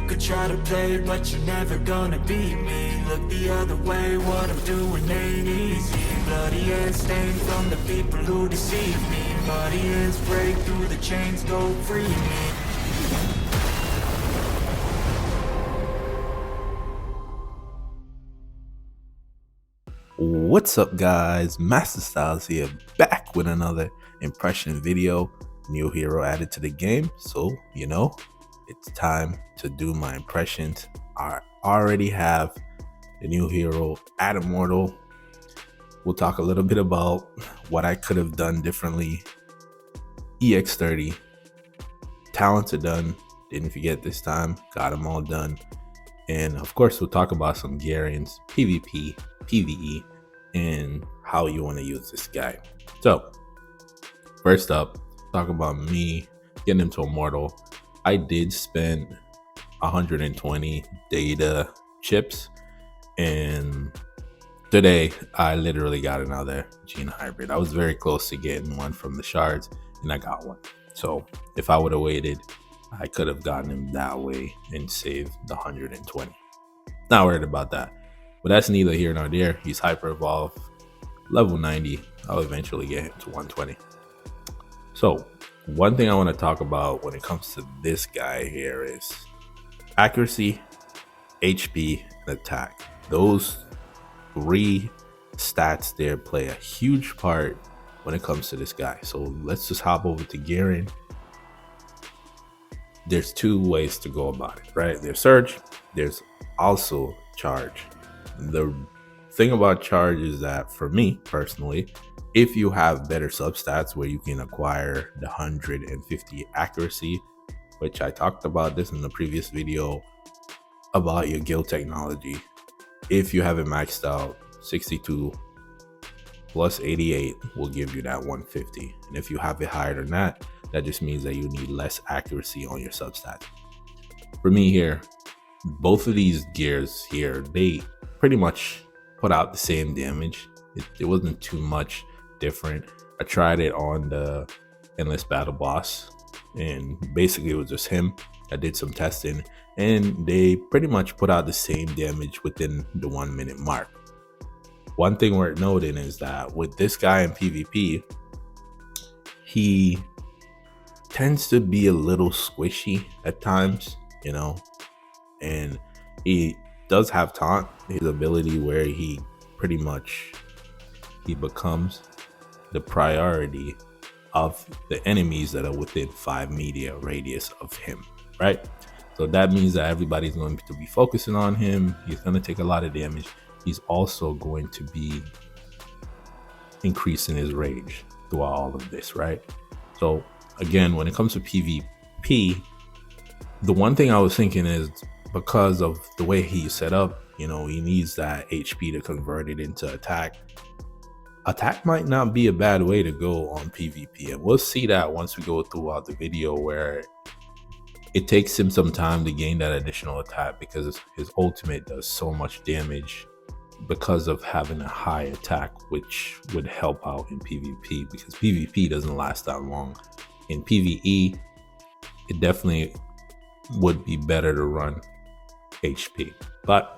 could try to play, but you're never gonna beat me. Look the other way, what I'm doing ain't easy. Bloody hands stained from the people who deceive me. Bloody hands break through the chains, go free me. What's up, guys? Masta Styles here, back with another impression video. New hero added to the game, so you know it's time to do my impressions. I already have the new hero at Immortal. We'll talk a little bit about what I could have done differently. EX30 talents are done, didn't forget this time, got them all done. And of course, we'll talk about some variants, PvP, PvE, and how you want to use this guy. So first up, talk about me getting into Immortal. I did spend 120 data chips, and today I literally got another gene hybrid. I was very close to getting one from the shards, and I got one. So if I would have waited, I could have gotten him that way and saved the 120. Not worried about that, but that's neither here nor there. He's Hyperevolved, level 90. I'll eventually get him to 120. So one thing I want to talk about when it comes to this guy here is accuracy, HP, and attack. Those three stats there play a huge part when it comes to this guy. So let's just hop over to Garen. There's two ways to go about it, right? There's surge, there's also charge. The thing about charge is that for me personally, if you have better substats where you can acquire the 150 accuracy, which I talked about this in the previous video about your guild technology. If you have it maxed out, 62 plus 88 will give you that 150. And if you have it higher than that, that just means that you need less accuracy on your substat. For me here, both of these gears here, they pretty much put out the same damage. It wasn't too much different. I tried it on the endless battle boss, and basically it was just him. I did some testing, and they pretty much put out the same damage within the 1 minute mark. One thing worth noting is that with this guy in PvP, he tends to be a little squishy at times, you know, and he does have taunt, his ability where he pretty much becomes the priority of the enemies that are within 5 meter radius of him, right? So that means that everybody's going to be focusing on him. He's going to take a lot of damage. He's also going to be increasing his rage throughout all of this, right? So again, when it comes to PvP, the one thing I was thinking is because of the way he's set up, you know, he needs that HP to convert it into attack. Attack might not be a bad way to go on PvP, and we'll see that once we go throughout the video, where it takes him some time to gain that additional attack because his ultimate does so much damage because of having a high attack, which would help out in PvP because PvP doesn't last that long. In PvE, it definitely would be better to run HP. But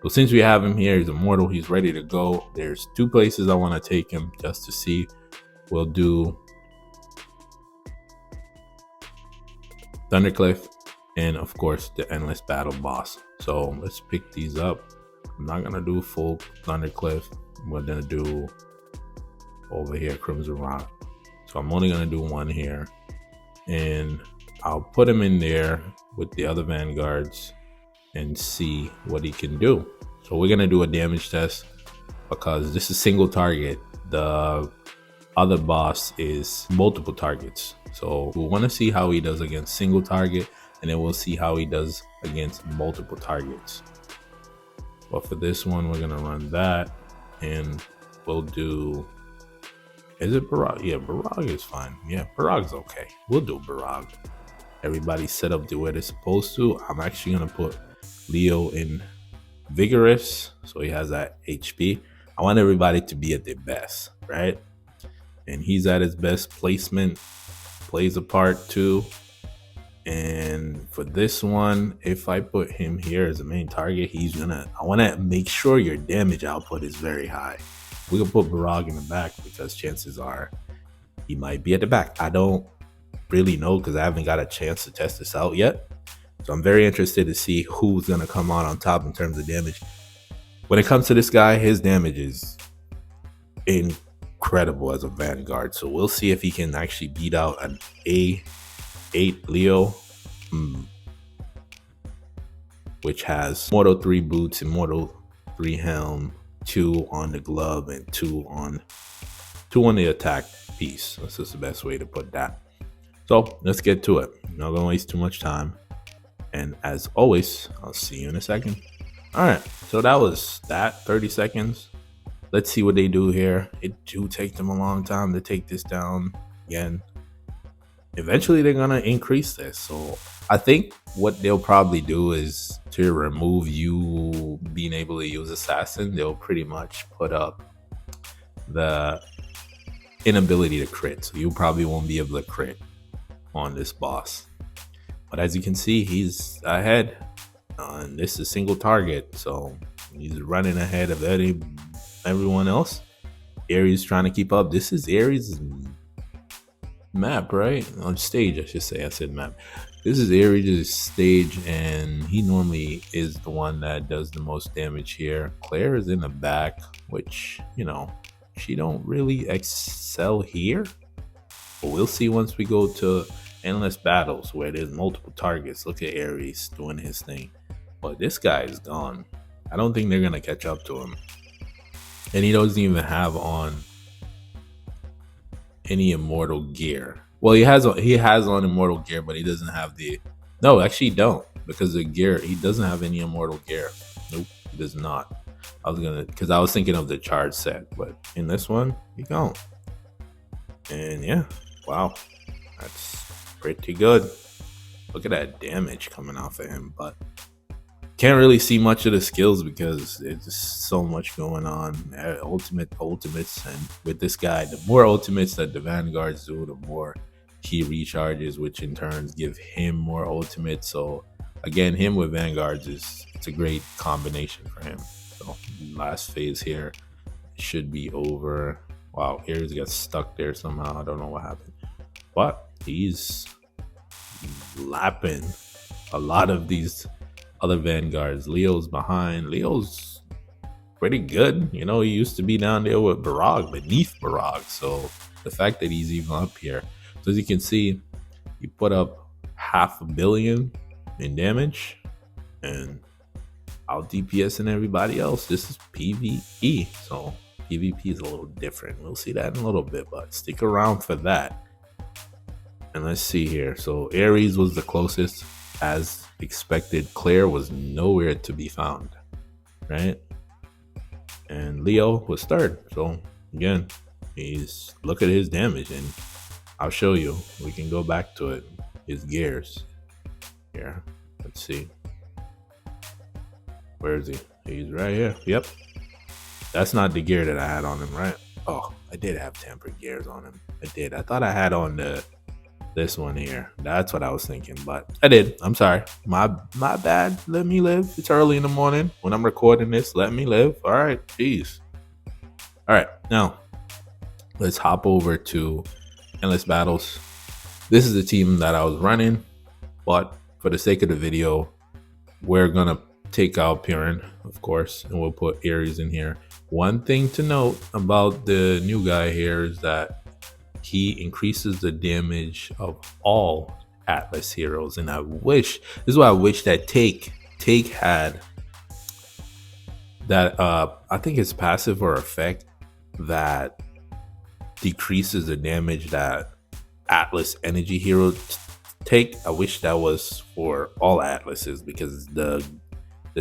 so since we have him here, he's Immortal, he's ready to go. There's two places I want to take him just to see. We'll do Thundercliff and of course the endless battle boss. So let's pick these up. I'm not gonna do full Thundercliff. We're gonna do over here Crimson Rock. So I'm only gonna do one here, and I'll put him in there with the other Vanguards and see what he can do. So we're gonna do a damage test because this is single target. The other boss is multiple targets. So we want to see how he does against single target, and then we'll see how he does against multiple targets. But for this one, we're gonna run that, and we'll do, is it Barag? Yeah, Barag is fine. Yeah, Barag's okay. We'll do Barag. Everybody's set up the way they're supposed to. I'm actually gonna put Leo in Vigorous, so he has that HP. I want everybody to be at their best, right? And he's at his best placement, plays a part too. And And for this one, if I put him here as a main target, I want to make sure your damage output is very high. We can put Barag in the back because chances are he might be at the back. I don't really know because I haven't got a chance to test this out yet. So I'm very interested to see who's going to come on top in terms of damage. When it comes to this guy, his damage is incredible as a Vanguard. So we'll see if he can actually beat out an A8 Leo, which has Immortal 3 boots, Immortal 3 helm, 2 on the glove, and 2 on the attack piece. That's just the best way to put that. So let's get to it. Not gonna waste too much time. And as always, I'll see you in a second. All right, so that was that 30 seconds. Let's see what they do here. It do take them a long time to take this down again. Eventually they're gonna increase this. So I think what they'll probably do is to remove you being able to use assassin, they'll pretty much put up the inability to crit. So you probably won't be able to crit on this boss. But as you can see, he's ahead. And this is single target, so he's running ahead of everyone else. Ares trying to keep up. This is Ares' map, right? On stage, I should say. I said map. This is Ares' stage, and he normally is the one that does the most damage here. Claire is in the back, which, you know, she don't really excel here. But we'll see once we go to endless battles where there's multiple targets. Look at Ares doing his thing. But this guy is gone. I don't think they're gonna catch up to him. And he doesn't even have on any immortal gear. Well, he has on immortal gear, but he doesn't have the. No, actually, he don't, because the gear, he doesn't have any immortal gear. Nope, he does not. Because I was thinking of the charge set, but in this one, he don't. And yeah, wow, that's pretty good. Look at that damage coming off of him, but can't really see much of the skills because there's just so much going on. Ultimates, and with this guy, the more ultimates that the Vanguards do, the more he recharges, which in turns give him more ultimates. So again, him with Vanguards it's a great combination for him. So last phase here should be over. Wow, Ares got stuck there somehow. I don't know what happened, but he's lapping a lot of these other Vanguards. Leo's behind. Leo's pretty good. You know, he used to be down there with Barag, beneath Barag. So the fact that he's even up here. So as you can see, he put up 500 million in damage and out DPS and everybody else. This is PvE. So PvP is a little different. We'll see that in a little bit, but stick around for that. And let's see here. So Ares was the closest. As expected, Claire was nowhere to be found, right? And Leo was third. So again, look at his damage, and I'll show you. We can go back to it. His gears here. Let's see. Where is he? He's right here. Yep. That's not the gear that I had on him, right? Oh, I did have tempered gears on him. I did. I thought I had on this one here. That's what I was thinking, but I did. I'm sorry. My bad. Let me live. It's early in the morning when I'm recording this. Let me live. All right. Jeez. All right. Now, let's hop over to Endless Battles. This is the team that I was running, but for the sake of the video, we're going to take out Pve, of course, and we'll put Ares in here. One thing to note about the new guy here is that he increases the damage of all Atlas heroes, and this is why I wish that Take had that. I think it's passive or effect that decreases the damage that Atlas energy heroes take. I wish that was for all Atlases, because the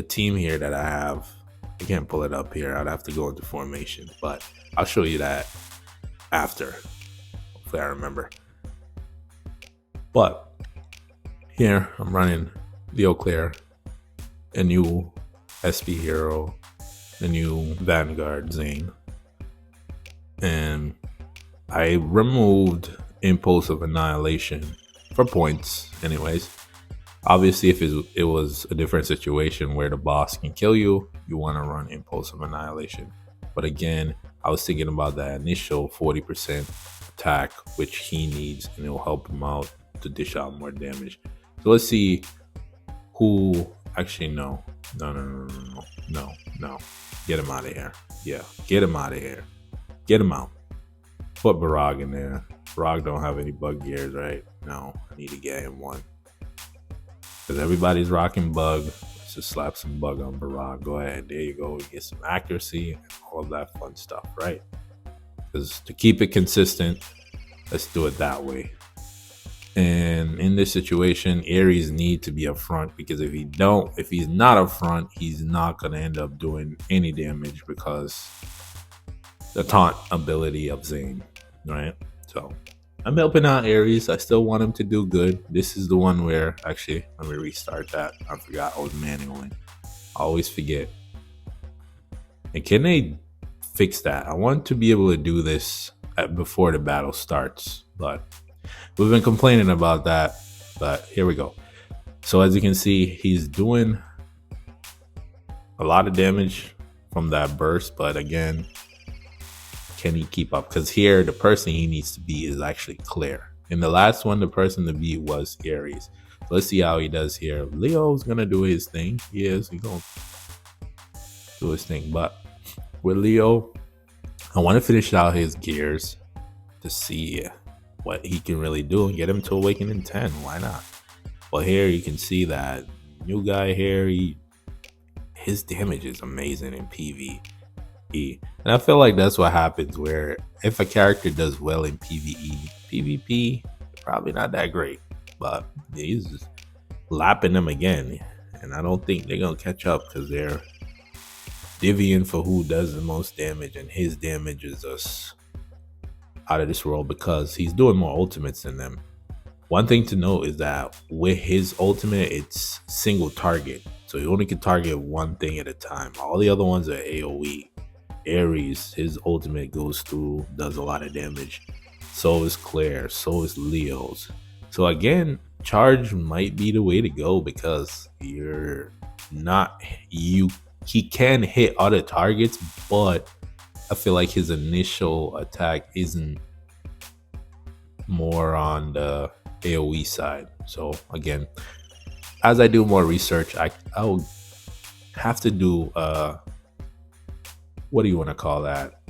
team here that I have, I can't pull it up here. I'd have to go into formation, but I'll show you that after. I remember. But here I'm running Leo Claire, a new SP hero, a new Vanguard Zane, and I removed Impulse of Annihilation for points anyways. Obviously, if it was a different situation where the boss can kill you, you want to run Impulsive Annihilation. But again, I was thinking about that initial 40% attack, which he needs, and it will help him out to dish out more damage. So let's see who actually no. Get him out of here. Yeah, get him out of here. Get him out. Put Barag in there. Barag don't have any bug gears, right? No, I need to get him one. Because everybody's rocking bug. Let's just slap some bug on Barag. Go ahead. There you go. Get some accuracy and all of that fun stuff, right? Because to keep it consistent, let's do it that way. And in this situation, Ares need to be up front, because if he's not up front, he's not going to end up doing any damage because the taunt ability of Zane, right? So I'm helping out Ares. I still want him to do good. This is the one where, actually, let me restart that. I forgot I was manualing. I always forget. And can they fix that? I want to be able to do this before the battle starts, but we've been complaining about that. But here we go. So as you can see, he's doing a lot of damage from that burst, but again, can he keep up? Because here, the person he needs to beat is actually Claire. In the last one, the person to beat was Ares. So let's see how he does here. Leo's gonna do his thing. He's gonna do his thing. But with Leo, I want to finish out his gears to see what he can really do and get him to Awakening 10. Why not? Well, here you can see that new guy here. His damage is amazing in PvE. And I feel like that's what happens, where if a character does well in PvE, PvP, probably not that great, but he's just lapping them again. And I don't think they're going to catch up, because they're divvying for who does the most damage, and his damage is just out of this world because he's doing more ultimates than them. One thing to note is that with his ultimate, it's single target. So he only can target one thing at a time. All the other ones are AoE. Ares, his ultimate goes through, does a lot of damage. So is Claire, so is Leo's. So again, charge might be the way to go, because he can hit other targets, but I feel like his initial attack isn't more on the AoE side. So again, as I do more research, I'll have to do what do you want to call that?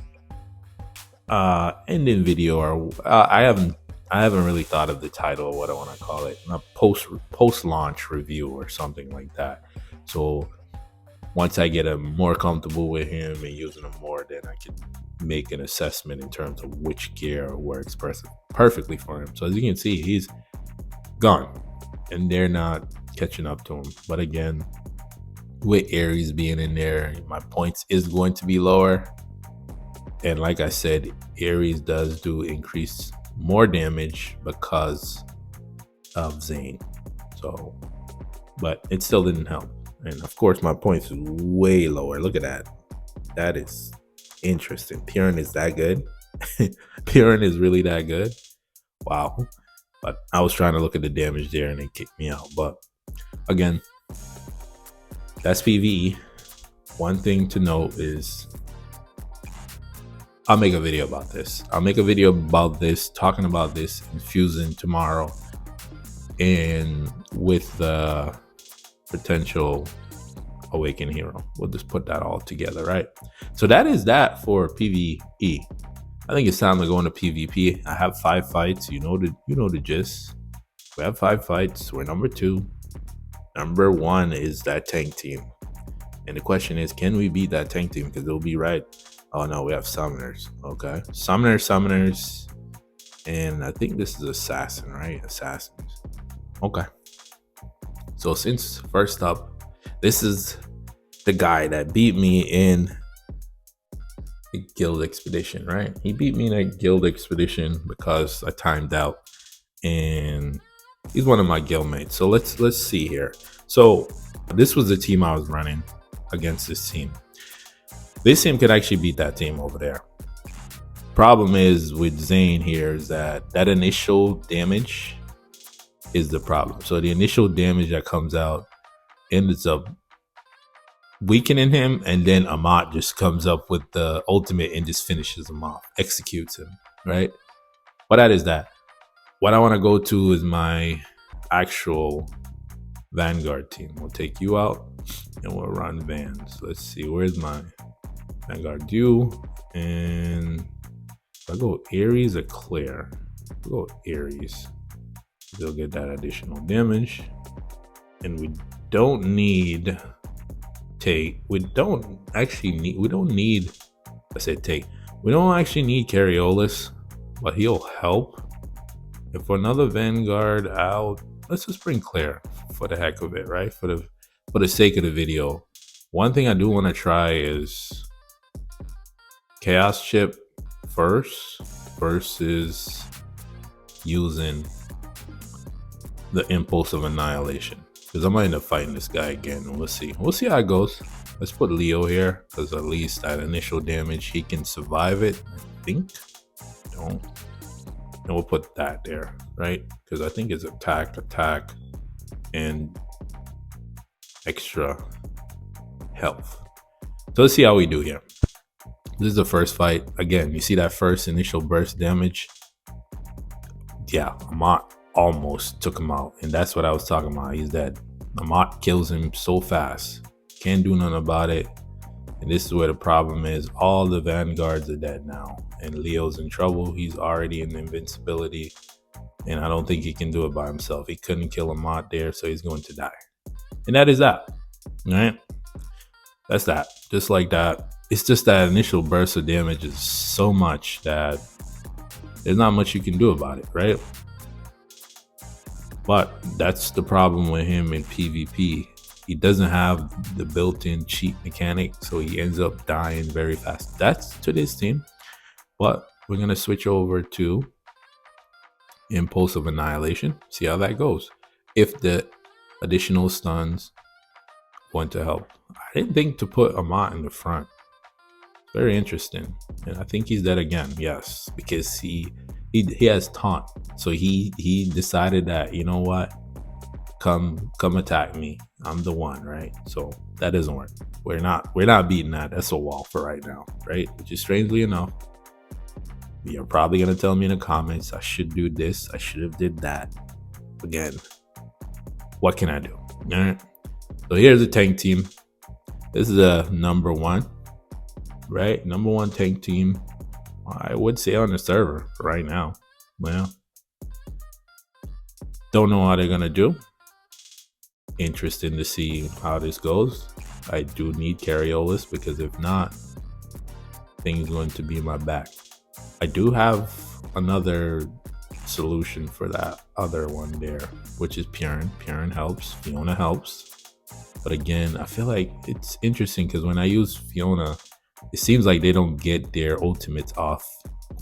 Ending video, or I haven't really thought of the title of what I want to call it. A post launch review or something like that. So once I get more comfortable with him and using him more, then I can make an assessment in terms of which gear works perfectly for him. So as you can see, he's gone, and they're not catching up to him. But again, with Ares being in there, my points is going to be lower. And like I said, Ares does increase more damage because of Zane. So, but it still didn't help. And of course, my points is way lower. Look at that. That is interesting. Pve is that good? Pve is really that good? Wow. But I was trying to look at the damage there and it kicked me out. But again, that's PvE. One thing to note is I'll make a video about this. Talking about this infusing tomorrow, and with the potential Awaken hero. We'll just put that all together, right? So that is that for PvE. I think it's time to go into PvP. I have 5 fights. You know the gist. We have 5 fights. We're number 2. Number 1 is that tank team. And the question is, can we beat that tank team? Because they'll be right. Oh no, we have summoners. Okay. Summoners. And I think this is assassin, right? Assassins. Okay. So since first up, this is the guy that beat me in the guild expedition, right? He beat me in a guild expedition because I timed out, and he's one of my guild mates. So let's see here. So this was the team I was running against. This team could actually beat that team over there. Problem is with Zane here is that initial damage is the problem. So the initial damage that comes out ends up weakening him, and then Amat just comes up with the ultimate and just finishes him off, executes him, right? But that is that. What I want to go to is my actual Vanguard team. We'll take you out and we'll run Vans. Let's see, where's my Vanguard Dew? And I go Ares or Claire? I'll go Ares. They'll get that additional damage. And we don't need Tate. We don't need, I said Tate. We don't actually need Cariolis, but he'll help. If another Vanguard out, let's just bring Claire for the heck of it, right? For the sake of the video. One thing I do want to try is Chaos Chip first versus using the Impulse of Annihilation, because I might end up fighting this guy again, and we'll see how it goes. Let's put Leo here, because at least that initial damage, he can survive it, I think. Don't. And we'll put that there, right? Because I think it's attack, and extra health. So let's see how we do here. This is the first fight. Again, you see that first initial burst damage? Yeah, Amat almost took him out, and that's what I was talking about. He's dead. Amat kills him so fast. Can't do nothing about it. And this is where the problem is. All the Vanguards are dead now, and Leo's in trouble. He's already in invincibility, and I don't think he can do it by himself. He couldn't kill Amat there, so he's going to die. And that is that. All right? That's that. Just like that. It's just that initial burst of damage is so much that there's not much you can do about it, right? But that's the problem with him in PvP. He doesn't have the built-in cheat mechanic, so he ends up dying very fast. That's to this team. But we're going to switch over to Impulse of Annihilation. See how that goes. If the additional stuns want to help. I didn't think to put Amat in the front. Very interesting. And I think he's dead again. Yes, because he has taunt. So he decided that, you know what? Come attack me. I'm the one, right? So that doesn't work. We're not beating that. That's a wall for right now, right? Which is strangely enough. You're probably gonna tell me in the comments I should do this, I should have did that. Again, what can I do? All right. So here's the tank team. This is a number one, right? Number one tank team. I would say on the server right now. Well, don't know how they're gonna do. Interesting to see how this goes. I do need Cariolis, because if not, things going to be in my back. I do have another solution for that other one there, which is Pve. Pve helps, Fiona helps. But again, I feel like it's interesting because when I use Fiona, it seems like they don't get their ultimates off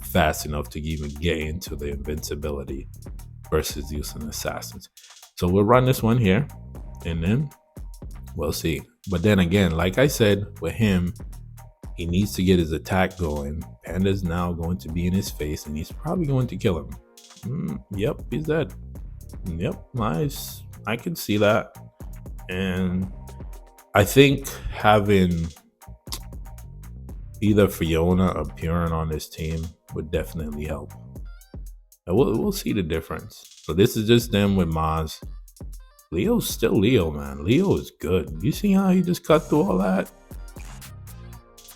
fast enough to even get into the invincibility versus using assassins. So we'll run this one here, and then we'll see. But then again, like I said, with him, he needs to get his attack going. Panda's now going to be in his face, and he's probably going to kill him. Yep, he's dead. Yep, nice. I can see that. And I think having either Fiona or Pve on this team would definitely help. And we'll see the difference. So this is just them with Maz. Leo's still Leo, man. Leo is good. You see how he just cut through all that?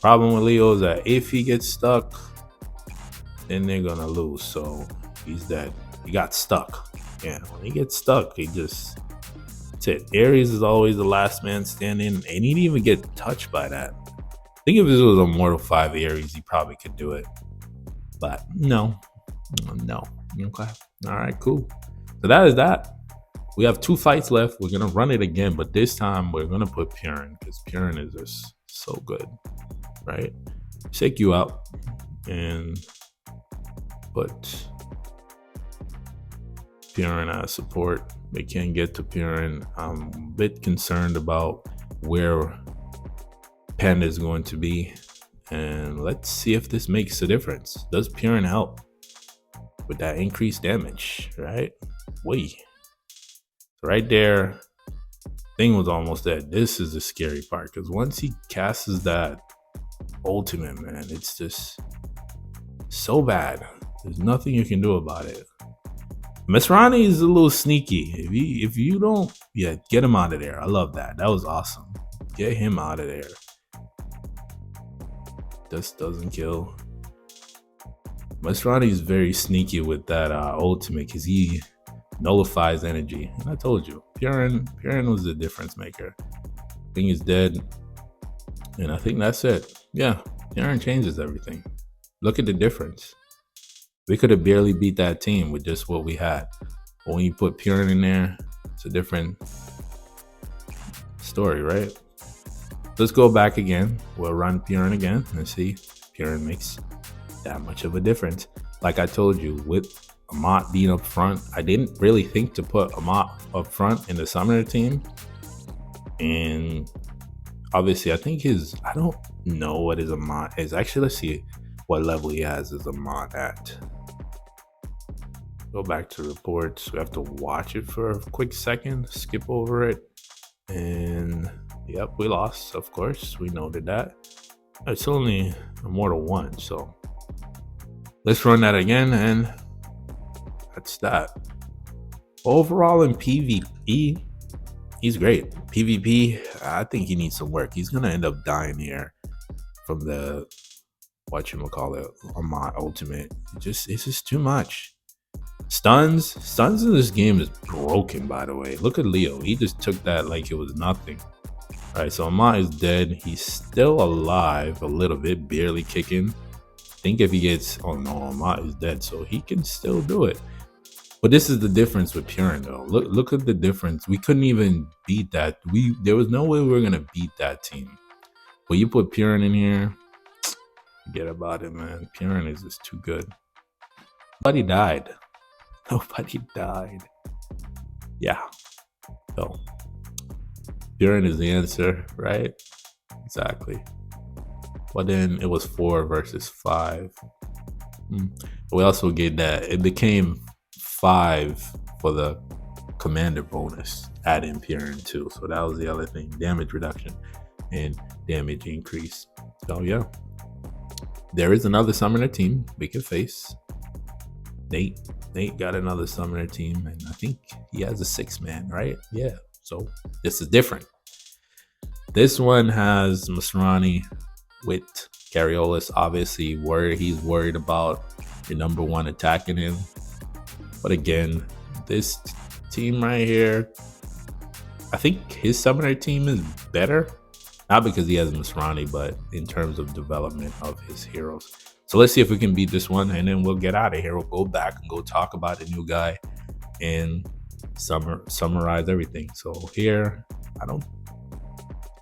Problem with Leo is that if he gets stuck, then they're gonna lose. So he's dead. He got stuck. Yeah, when he gets stuck, he just, that's it. Ares is always the last man standing, and he didn't even get touched by that. I think if this was a Mortal 5 Ares, he probably could do it. But no. Okay. All right, cool. So that is that. We have 2 fights left. We're gonna run it again, but this time we're gonna put Pve, because Pve is just so good, right? Take you out and put Pve as support. They can't get to Pve. I'm a bit concerned about where Panda is going to be, and let's see if this makes a difference. Does Pve help with that increased damage, right? Right there, thing was almost dead. This is the scary part, because once he casts that ultimate, man, it's just so bad. There's nothing you can do about it. Masrani is a little sneaky. If you don't, yeah, get him out of there. I love that. That was awesome. Get him out of there. This doesn't kill. Masrani is very sneaky with that ultimate, because he nullifies energy. And I told you, Pve was the difference maker. Thing is dead. And I think that's it. Yeah, Pve changes everything. Look at the difference. We could have barely beat that team with just what we had. But when you put Pve in there, it's a different story, right? Let's go back again. We'll run Pve again and see if Pve makes that much of a difference. Like I told you, with Amat being up front, I didn't really think to put Amat up front in the summoner team. And obviously, I think I don't know what his Amat is. Actually, let's see what level he has his Amat at. Go back to reports. We have to watch it for a quick second, skip over it. And yep, we lost, of course. We noted that. It's only Immortal 1, so let's run that again, and that's that. Overall in PvE, he's great. PvP, I think he needs some work. He's gonna end up dying here from the whatchamacallit on my ultimate. It's just too much. Stuns in this game is broken, by the way. Look at Leo. He just took that like it was nothing. All right, so Amat is dead. He's still alive a little bit, barely kicking. I think if he gets, oh no, Amat is dead, so he can still do it. But this is the difference with Pve, though. Look at the difference. We couldn't even beat that. There was no way we were gonna beat that team. But you put Pve in here, forget about it, man. Pve is just too good. Nobody died. Nobody died. Yeah. So Pve is the answer, right? Exactly. But then it was 4 versus 5. We also get that it became 5 for the commander bonus, add in Pve too. So that was the other thing, damage reduction and damage increase. So yeah, there is another summoner team we can face. Nate got another summoner team, and I think he has a 6-man, right? Yeah, so this is different. This one has Masrani with Carriolis, obviously he's worried about your number 1 attacking him. But again, this team right here, I think his summoner team is better. Not because he has Masrani, but in terms of development of his heroes. So let's see if we can beat this one, and then we'll get out of here. We'll go back and go talk about the new guy and summarize everything. So here,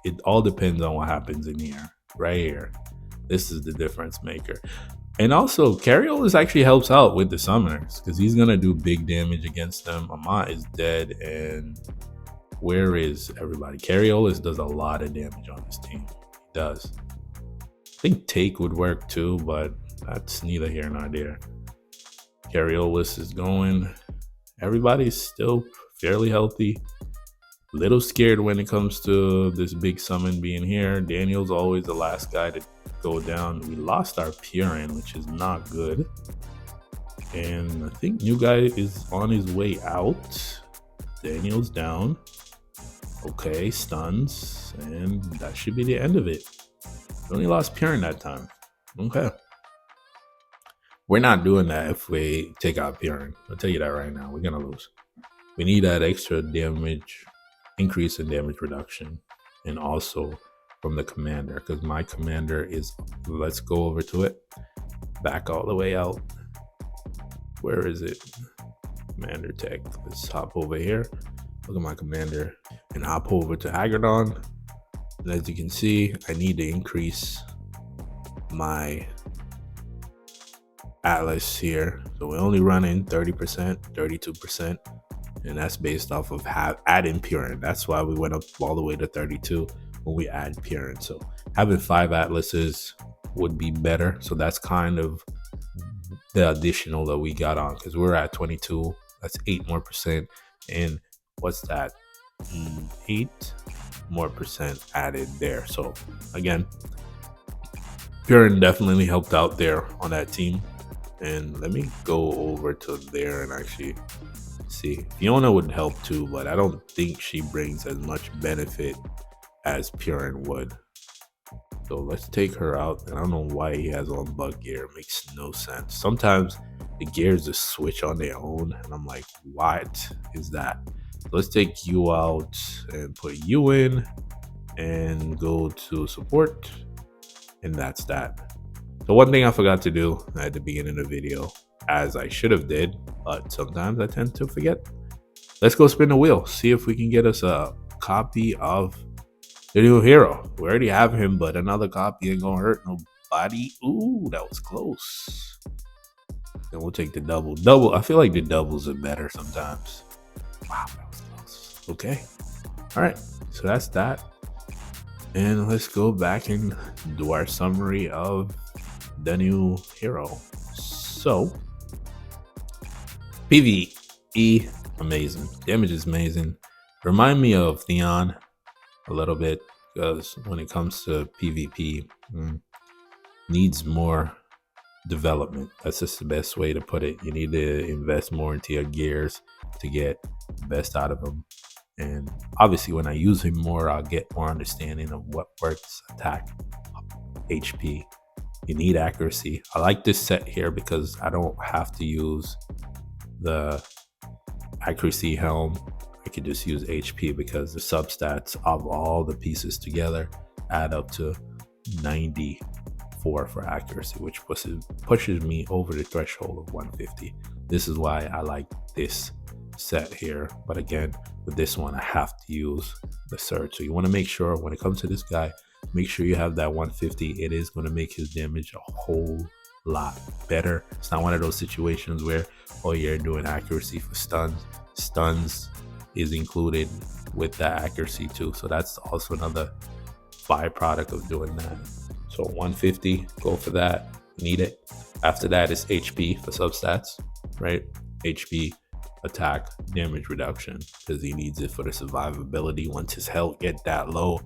it all depends on what happens in here. Right here. This is the difference maker. And also, Carriolis actually helps out with the summoners, because he's going to do big damage against them. Amat is dead, and where is everybody? Carriolis does a lot of damage on this team. He does. I think Take would work too, but that's neither here nor there. Carriolis is going. Everybody's still fairly healthy. Little scared when it comes to this big summon being here. Daniel's always the last guy to go down. We lost our Pve, which is not good. And I think new guy is on his way out. Daniel's down. Okay, stuns. And that should be the end of it. We only lost Pve that time. Okay. We're not doing that if we take out Pve. I'll tell you that right now. We're going to lose. We need that extra damage, increase in damage reduction, and also from the commander, because my commander is, let's go over to it. Back all the way out. Where is it? Commander tech. Let's hop over here. Look at my commander and hop over to Agrodon. And as you can see, I need to increase my Atlas here. So we're only running 30%, 32%. And that's based off of adding Pve. That's why we went up all the way to 32 when we add Pve. So having 5 Atlases would be better. So that's kind of the additional that we got on, because we're at 22. That's 8 more percent. And what's that? 8 more percent added there. So again, Pve definitely helped out there on that team. And let me go over to there and actually see. Fiona would help too, but I don't think she brings as much benefit as Pve would. So let's take her out. And I don't know why he has on bug gear. It makes no sense. Sometimes the gears just switch on their own, and I'm like, what is that? So let's take you out and put you in and go to support, and that's that. So one thing I forgot to do at the beginning of the video, as I should have did, but sometimes I tend to forget. Let's go spin the wheel, see if we can get us a copy of the new hero. We already have him, but another copy ain't gonna hurt nobody. Ooh, that was close. Then we'll take the double. I feel like the doubles are better sometimes. Wow, that was close. Okay. All right. So that's that. And let's go back and do our summary of the new hero. So, PvE, amazing. Damage is amazing. Remind me of Theon a little bit, because when it comes to PvP, needs more development. That's just the best way to put it. You need to invest more into your gears to get the best out of them. And obviously when I use him more, I'll get more understanding of what works: attack, HP. You need accuracy. I like this set here because I don't have to use the accuracy helm. I could just use HP because the substats of all the pieces together add up to 94 for accuracy, which pushes me over the threshold of 150. This is why I like this set here. But again, with this one, I have to use the surge. So you want to make sure when it comes to this guy, make sure you have that 150. It is going to make his damage a whole lot better. It's not one of those situations where, oh, you're doing accuracy for stuns. Stuns is included with that accuracy too. So that's also another byproduct of doing that. So 150, go for that. Need it. After that is HP for substats, right? HP, attack, damage reduction, because he needs it for the survivability. Once his health get that low,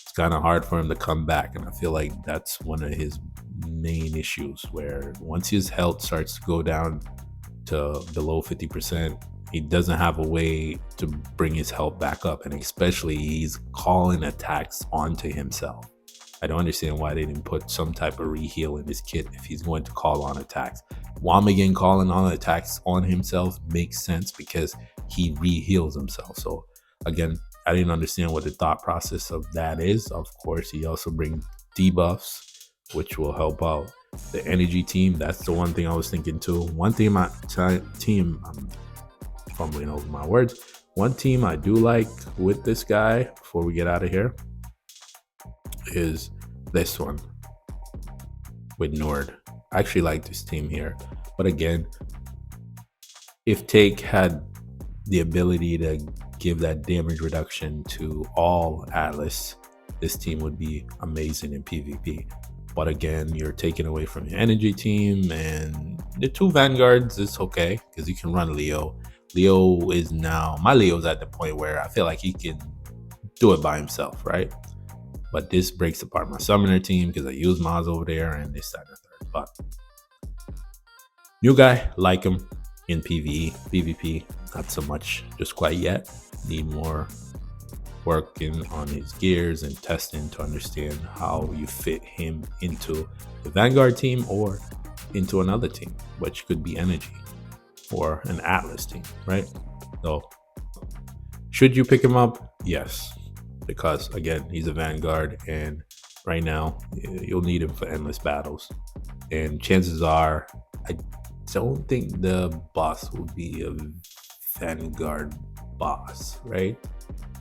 it's kind of hard for him to come back. And I feel like that's one of his main issues, where once his health starts to go down to below 50%, he doesn't have a way to bring his health back up. And especially he's calling attacks onto himself. I don't understand why they didn't put some type of reheal in this kit if he's going to call on attacks. Wamigan calling on attacks on himself makes sense because he reheals himself. So again, I didn't understand what the thought process of that is. Of course, he also brings debuffs, which will help out the energy team. That's the one thing I was thinking too. One thing my team, I'm fumbling over my words. One team I do like with this guy before we get out of here is this one with Nord. I actually like this team here, but again, if Take had the ability to give that damage reduction to all Atlas, this team would be amazing in PvP. But again, you're taking away from your energy team, and the 2 Vanguards is okay because you can run Leo. Leo is now, my Leo's at the point where I feel like he can do it by himself, right? But this breaks apart my summoner team because I use Maz over there and this, that, and the third. But new guy, like him in PvE, PvP, not so much just quite yet. Need more working on his gears and testing to understand how you fit him into the Vanguard team or into another team, which could be energy or an Atlas team, right? So should you pick him up? Yes, because again, he's a Vanguard, and right now you'll need him for endless battles. And chances are, I don't think the boss will be a Vanguard boss, right?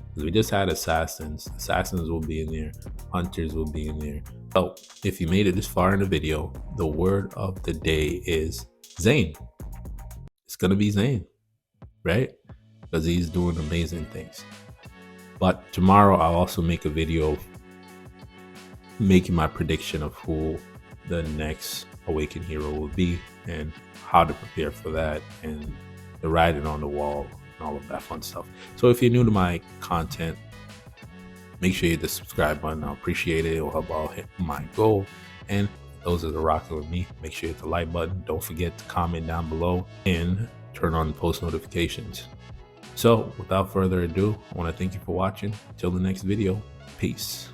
Because we just had assassins. Assassins will be in there. Hunters will be in there. So if you made it this far in the video, the word of the day is Zane. It's gonna be Zane, right? Because he's doing amazing things. But tomorrow I'll also make a video making my prediction of who the next Awakened hero will be and how to prepare for that, and the writing on the wall and all of that fun stuff. So if you're new to my content, make sure you hit the subscribe button. I'll appreciate it. It'll help out hit my goal. And those that are rocking with me, make sure you hit the like button. Don't forget to comment down below and turn on post notifications. So without further ado, I want to thank you for watching. Until the next video, peace.